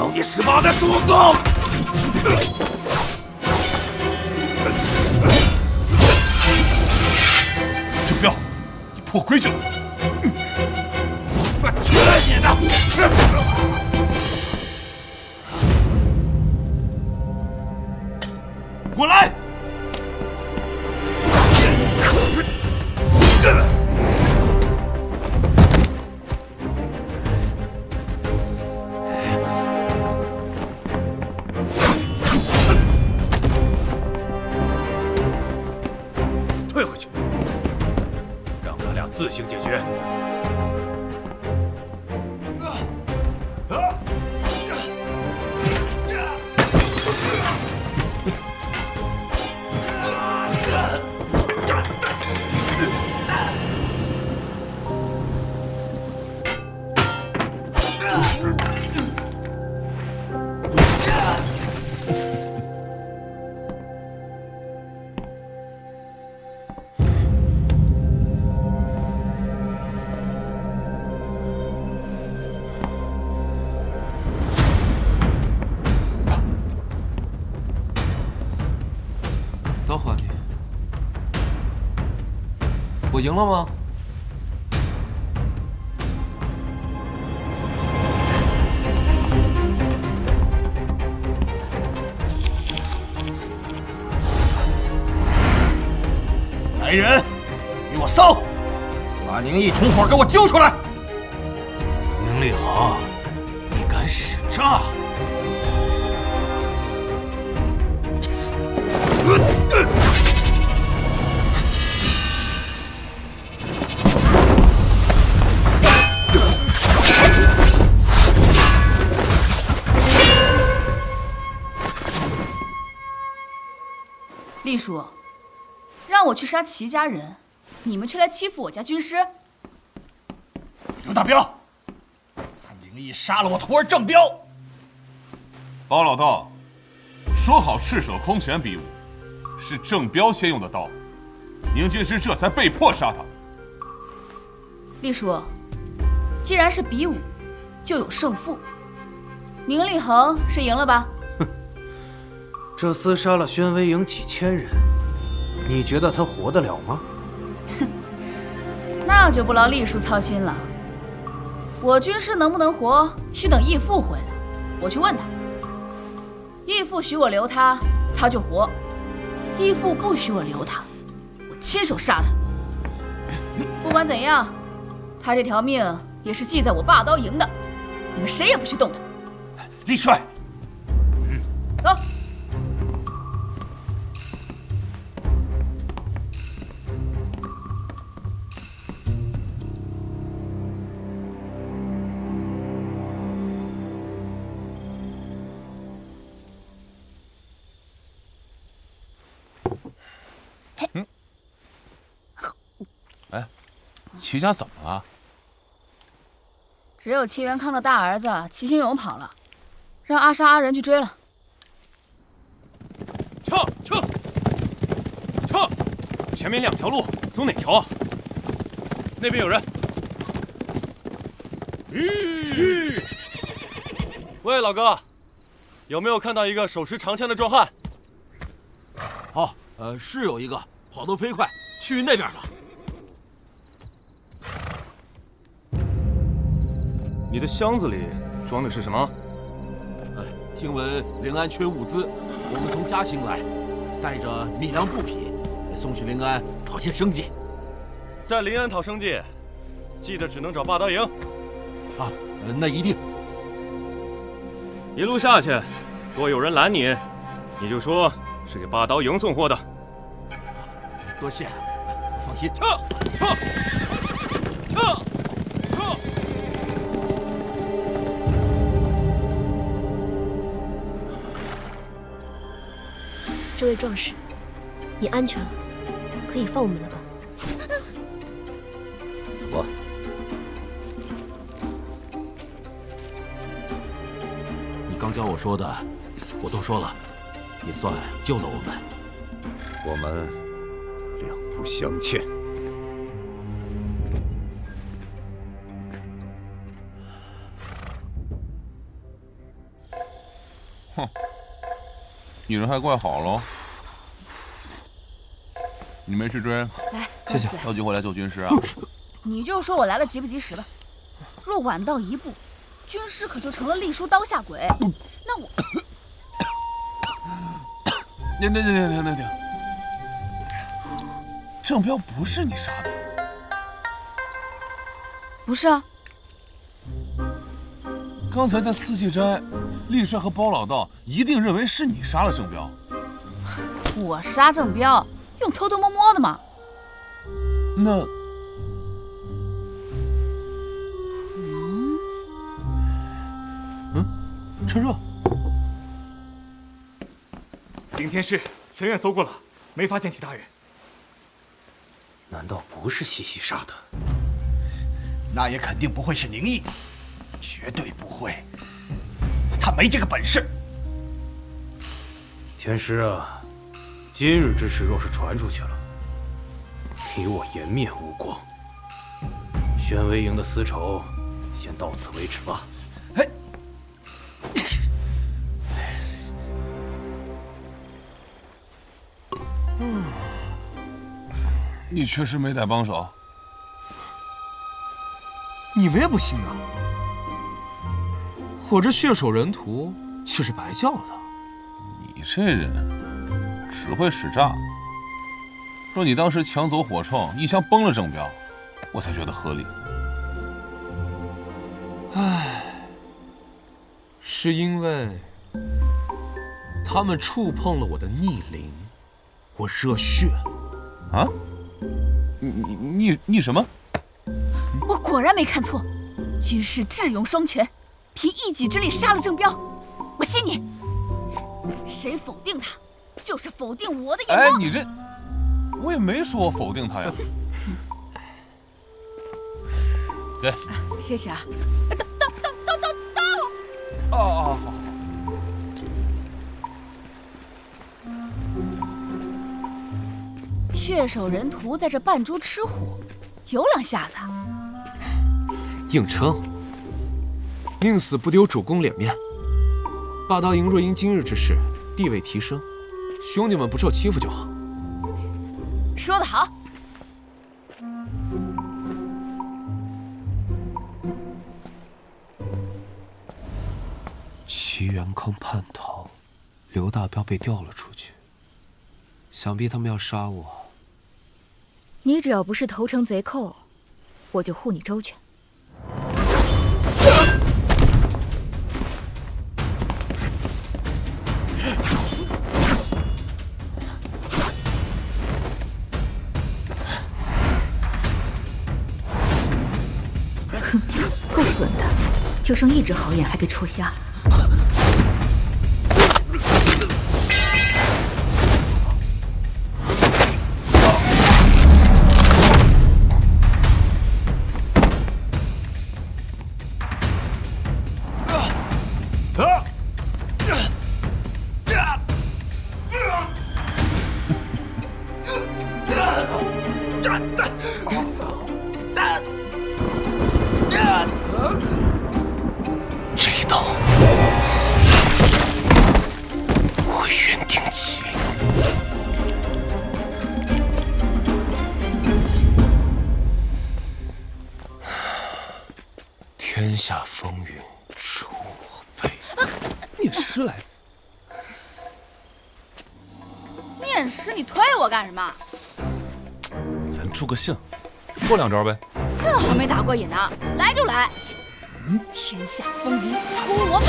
咬你18的祖宗！郑彪，你破规矩了！我去你的！过来！退回去，让他俩自行解决。都还你。我赢了吗？来人，给我搜！把宁毅同伙给我揪出来！宁立恒，你敢使诈？厉叔，让我去杀齐家人，你们却来欺负我家军师。刘大彪，他宁毅杀了我徒儿郑彪。包老道，说好赤手空拳比武，是郑彪先用的刀，宁军师这才被迫杀他。厉叔，既然是比武，就有胜负。宁立恒是赢了吧？这厮杀了宣威营几千人，你觉得他活得了吗？那就不劳厉叔操心了。我军师能不能活，需等义父回来，我去问他。义父许我留他，他就活；义父不许我留他，我亲手杀他。不管怎样，他这条命也是系在我霸刀营的，你们谁也不许动他。厉帅，走。哎，齐家怎么了？只有齐元康的大儿子齐兴勇跑了，让阿杀阿仁去追了。撤！前面2条路，走哪条啊？那边有人。喂，老哥，有没有看到一个手持长枪的壮汉？哦，是有一个，跑得飞快，去那边了。你的箱子里装的是什么？听闻临安缺物资，我们从嘉兴来，带着米粮布匹，送去临安讨些生计。在临安讨生计，记得只能找霸刀营。啊，那一定。一路下去，若有人拦你，你就说是给霸刀营送货的。多谢，放心。撤！这位壮士，你安全了，可以放我们了吧？走吧。你刚教我说的，我都说了，也算救了我们。我们两不相欠。你人还怪好喽。你没去追？来，谢谢。着急回来救军师啊？你就说我来的及不及时吧。若晚到一步，军师可就成了隶书刀下鬼。那我……停！郑彪不是你杀的。不是啊。刚才在四季斋，厉帅和包老道一定认为是你杀了郑彪。我杀郑彪，用偷偷摸摸的吗？那……趁热。顶天师，全院搜过了，没发现其他人。难道不是西西杀的？那也肯定不会是宁毅，绝对不会，他没这个本事。天师啊，今日之事若是传出去了，你我颜面无光。宣威营的私仇，先到此为止吧。你确实没带帮手。你们也不信啊？我这血手人徒岂是白叫的？你这人只会使诈。说你当时抢走火铳，一枪崩了郑彪，我才觉得合理。唉，是因为他们触碰了我的逆鳞，我热血。啊？你什么？我果然没看错，军师智勇双全，凭一己之力杀了郑彪，我信你。谁否定他，就是否定我的眼光。哎，你这，我也没说我否定他呀。给，谢谢啊。到。好。血手人徒在这扮猪吃虎，有两下子。硬撑，宁死不丢主公脸面。霸刀营若因今日之事地位提升，兄弟们不受欺负就好。说得好。齐元康叛逃，刘大彪被调了出去，想必他们要杀我。你只要不是投诚贼寇，我就护你周全。哼，够损的，就剩一只好眼还给戳瞎了。这一刀，回原定期。天下风云出我辈。念诗来的。念诗，你推我干什么？咱助个兴，过两招呗。这还没打过瘾呢，来就来。天下风云出我辈。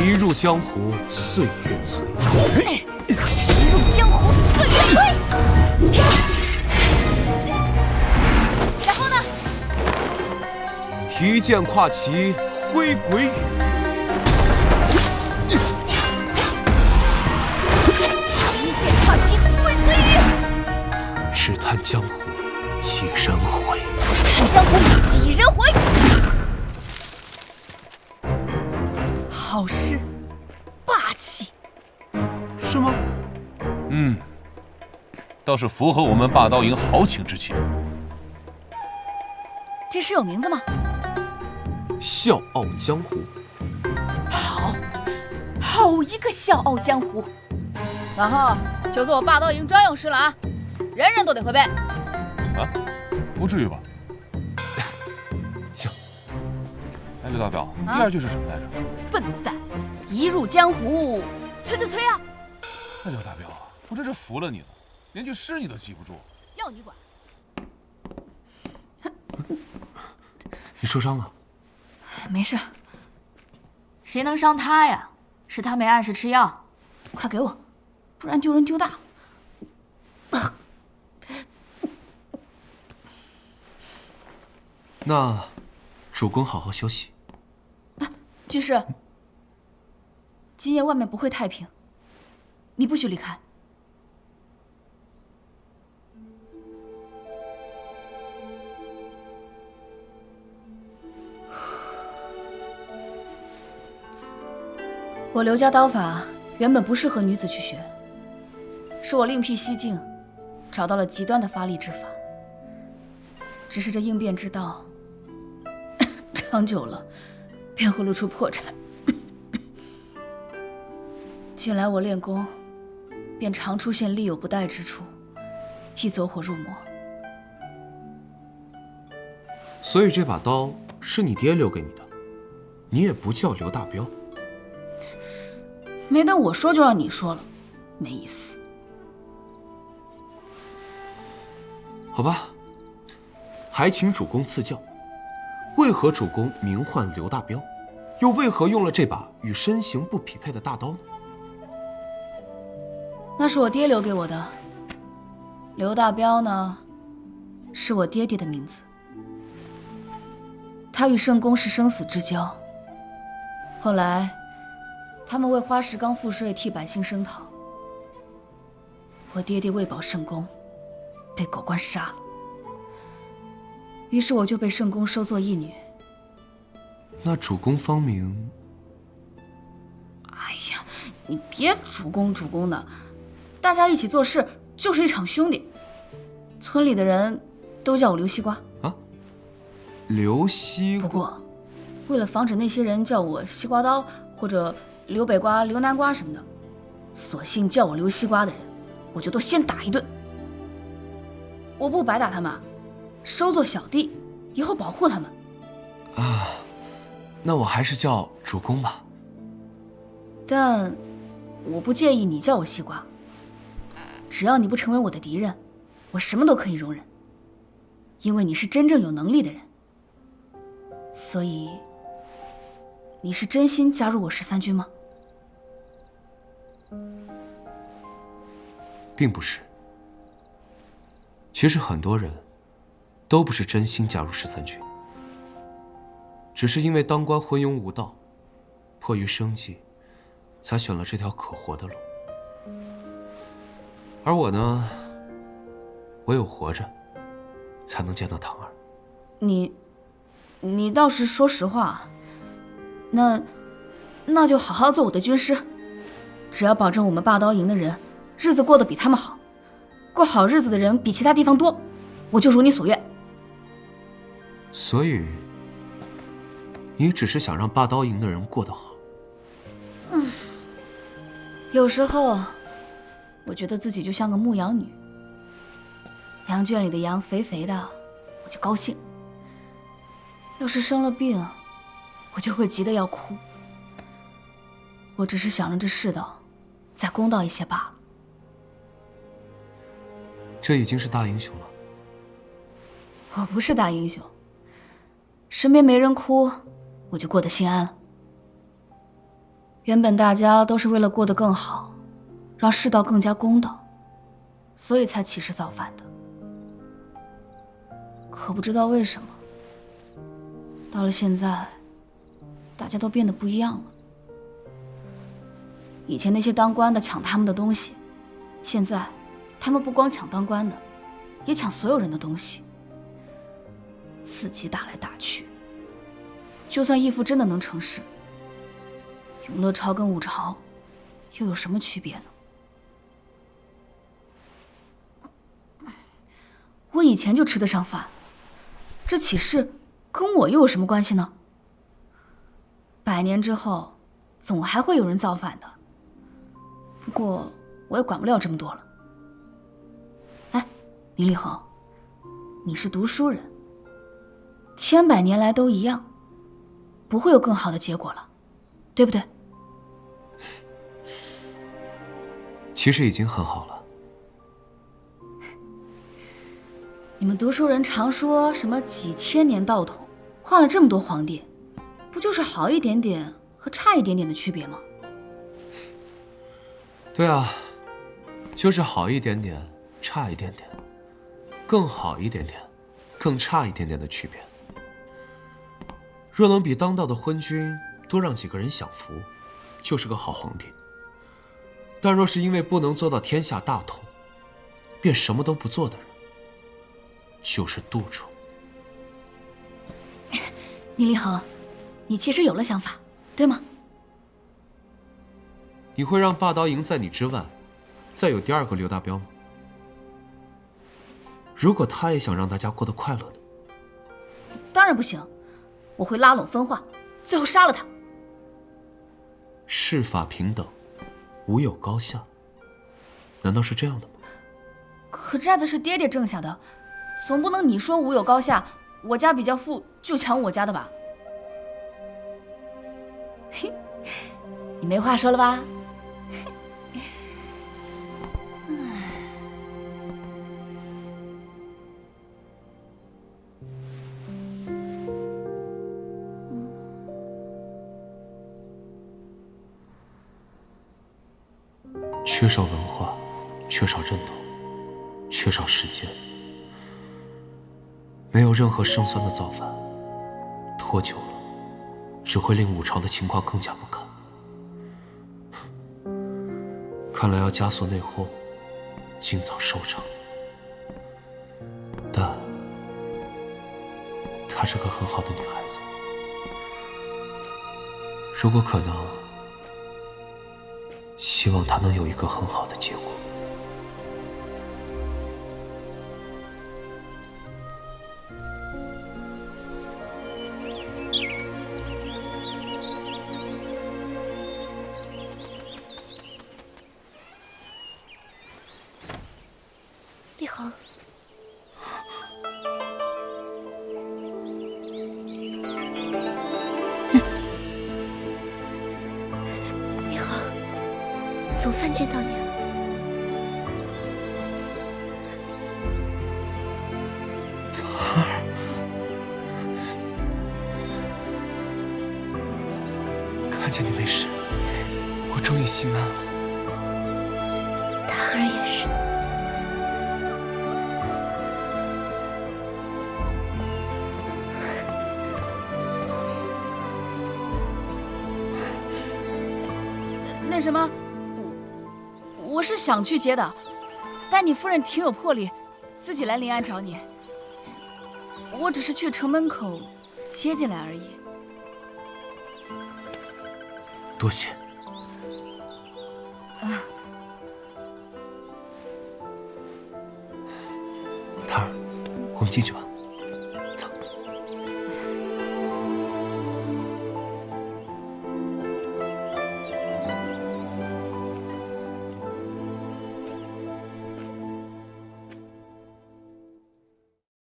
一入江湖岁月催，一入江湖岁月催。然后呢？提剑跨旗挥鬼羽。提剑跨旗挥鬼羽。只叹江湖几人回？看江湖几人回？好诗，霸气，是吗？倒是符合我们霸刀营豪情之气。这诗有名字吗？笑傲江湖。好一个笑傲江湖！往后就做我霸道营专用师了啊，人人都得会背。啊，不至于吧？行。哎，刘大彪，第二句是什么来着？笨蛋，一入江湖，催啊！哎，刘大彪啊，我这是服了你了，连句诗你都记不住。要你管！你受伤了？没事。谁能伤他呀？是他没按时吃药，快给我，不然丢人丢大。那主公好好休息。军师，今夜外面不会太平，你不许离开。我刘家刀法原本不适合女子去学，是我另辟蹊径，找到了极端的发力之法。只是这应变之道，长久了便会露出破绽。近来我练功，便常出现力有不逮之处，易走火入魔。所以这把刀是你爹留给你的，你也不叫刘大彪。没等我说就让你说了，没意思。好吧，还请主公赐教，为何主公名唤刘大彪，又为何用了这把与身形不匹配的大刀呢？那是我爹留给我的。刘大彪呢，是我爹爹的名字。他与圣公是生死之交，后来他们为花石纲赋税，替百姓声讨。我爹爹为保圣公，被狗官杀了。于是我就被圣公收作义女。那主公芳名？哎呀，你别主公的，大家一起做事就是一场兄弟。村里的人都叫我刘西瓜啊。刘西瓜。不过，为了防止那些人叫我西瓜刀或者刘北瓜、刘南瓜什么的，索性叫我刘西瓜的人，我就都先打一顿。我不白打他们，收做小弟，以后保护他们。啊，那我还是叫主公吧。但我不介意你叫我西瓜，只要你不成为我的敌人，我什么都可以容忍。因为你是真正有能力的人，所以你是真心加入我13军吗？并不是。其实很多人都不是真心加入13军，只是因为当官昏庸无道，迫于生计，才选了这条可活的路。而我呢，唯有活着，才能见到唐儿。你倒是说实话，那就好好做我的军师，只要保证我们霸刀营的人日子过得比他们好，过好日子的人比其他地方多，我就如你所愿。所以，你只是想让霸刀营的人过得好。有时候，我觉得自己就像个牧羊女，羊圈里的羊肥肥的，我就高兴；要是生了病，我就会急得要哭。我只是想让这世道再公道一些罢了。这已经是大英雄了。我不是大英雄，身边没人哭，我就过得心安了。原本大家都是为了过得更好，让世道更加公道，所以才起事造反的。可不知道为什么，到了现在，大家都变得不一样了。以前那些当官的抢他们的东西，现在他们不光抢当官的，也抢所有人的东西，自己打来打去。就算义父真的能成事，永乐朝跟武朝又有什么区别呢？我以前就吃得上饭，这起事跟我又有什么关系呢？ 100年之后，总还会有人造反的。不过我也管不了这么多了。哎，林立恒，你是读书人，千百年来都一样，不会有更好的结果了，对不对？其实已经很好了。你们读书人常说什么几千年道统，换了这么多皇帝，不就是好一点点和差一点点的区别吗？对啊，就是好一点点，差一点点，更好一点点，更差一点点的区别。若能比当道的昏君多让几个人享福，就是个好皇帝。但若是因为不能做到天下大同，便什么都不做的人，就是蠹虫。宁立恒，你其实有了想法，对吗？你会让霸刀营在你之外，再有第二个刘大彪吗？如果他也想让大家过得快乐的，当然不行，我会拉拢分化，最后杀了他。世法平等，无有高下，难道是这样的吗？可寨子是爹爹挣下的，总不能你说无有高下，我家比较富就抢我家的吧？嘿，你没话说了吧？缺少文化，缺少认同，缺少时间，没有任何胜算的造反，拖久了，只会令武朝的情况更加不堪。看来要加速内讧，尽早收场。但她是个很好的女孩子，如果可能，希望她能有一个很好的结果。立恒，立恒，总算见到你了。桃儿，看见你没事，我终于心安了。桃儿也是。那什么，我是想去接的，但你夫人挺有魄力，自己来临安找你。我只是去城门口接进来而已。多谢。啊，桃儿，我们进去吧。